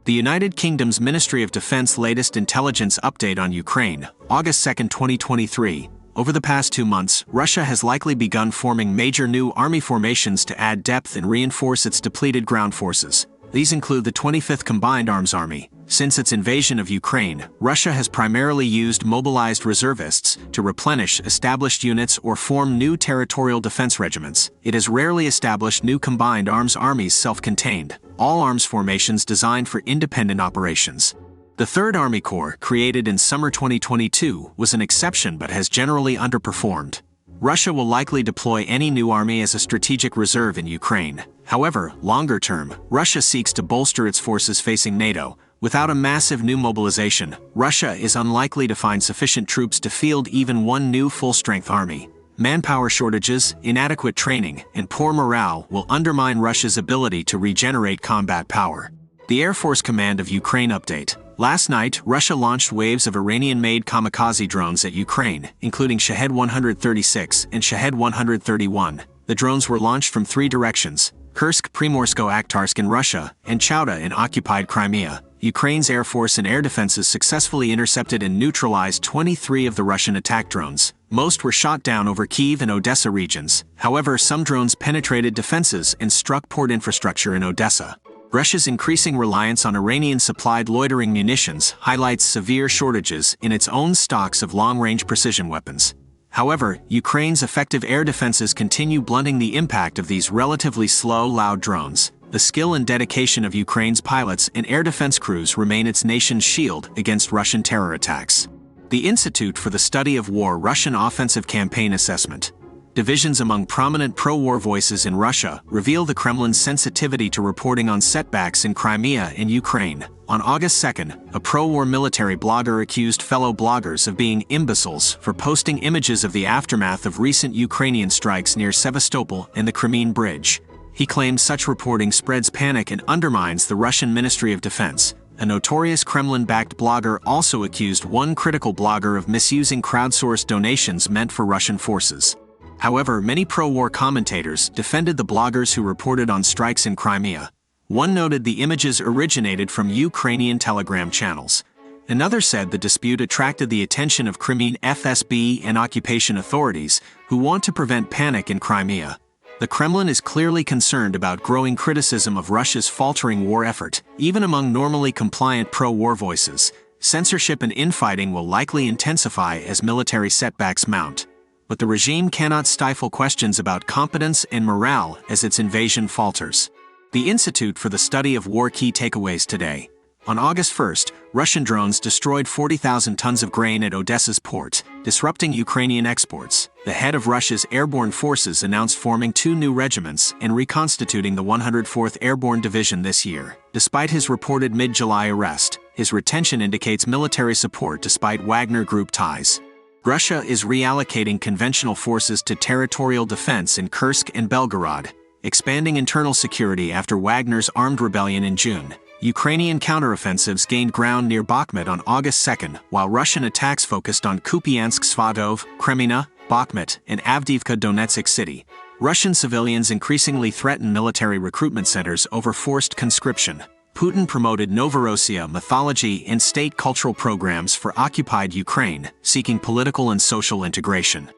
The United Kingdom's Ministry of Defense latest intelligence update on Ukraine, August 2, 2023. Over the past 2 months, Russia has likely begun forming major new army formations to add depth and reinforce its depleted ground forces. These include the 25th Combined Arms Army. Since its invasion of Ukraine, Russia has primarily used mobilized reservists to replenish established units or form new territorial defense regiments. It has rarely established new combined arms armies self-contained, all-arms formations designed for independent operations. The 3rd Army Corps, created in summer 2022, was an exception but has generally underperformed. Russia will likely deploy any new army as a strategic reserve in Ukraine. However, longer term, Russia seeks to bolster its forces facing NATO. Without a massive new mobilization, Russia is unlikely to find sufficient troops to field even one new full-strength army. Manpower shortages, inadequate training, and poor morale will undermine Russia's ability to regenerate combat power. The Air Force Command of Ukraine update. Last night, Russia launched waves of Iranian-made kamikaze drones at Ukraine, including Shahed 136 and Shahed 131. The drones were launched from 3 directions: Kursk, Primorsko-Akhtarsk in Russia, and Chauda in occupied Crimea. Ukraine's Air Force and air defenses successfully intercepted and neutralized 23 of the Russian attack drones. Most were shot down over Kyiv and Odessa regions. However, some drones penetrated defenses and struck port infrastructure in Odessa. Russia's increasing reliance on Iranian-supplied loitering munitions highlights severe shortages in its own stocks of long-range precision weapons. However, Ukraine's effective air defenses continue blunting the impact of these relatively slow, loud drones. The skill and dedication of Ukraine's pilots and air defense crews remain its nation's shield against Russian terror attacks. The Institute for the Study of War Russian Offensive Campaign Assessment. Divisions among prominent pro-war voices in Russia reveal the Kremlin's sensitivity to reporting on setbacks in Crimea and Ukraine. On August 2nd, a pro-war military blogger accused fellow bloggers of being imbeciles for posting images of the aftermath of recent Ukrainian strikes near Sevastopol and the Crimean Bridge. He claimed such reporting spreads panic and undermines the Russian Ministry of Defense. A notorious Kremlin-backed blogger also accused one critical blogger of misusing crowdsourced donations meant for Russian forces. However, many pro-war commentators defended the bloggers who reported on strikes in Crimea. One noted the images originated from Ukrainian Telegram channels. Another said the dispute attracted the attention of Crimean FSB and occupation authorities who want to prevent panic in Crimea. The Kremlin is clearly concerned about growing criticism of Russia's faltering war effort, even among normally compliant pro-war voices. Censorship and infighting will likely intensify as military setbacks mount. But the regime cannot stifle questions about competence and morale as its invasion falters. The Institute for the Study of War key takeaways today. On August 1st, Russian drones destroyed 40,000 tons of grain at Odessa's port, disrupting Ukrainian exports. The head of Russia's airborne forces announced forming 2 new regiments and reconstituting the 104th Airborne Division this year. Despite his reported mid-July arrest, his retention indicates military support despite Wagner Group ties. Russia is reallocating conventional forces to territorial defense in Kursk and Belgorod, expanding internal security after Wagner's armed rebellion in June. Ukrainian counteroffensives gained ground near Bakhmut on August 2nd, while Russian attacks focused on Kupiansk, Svatov, Kremina, Bakhmut, and Avdiivka Donetsk City. Russian civilians increasingly threaten military recruitment centers over forced conscription. Putin promoted Novorossiya mythology and state cultural programs for occupied Ukraine, seeking political and social integration.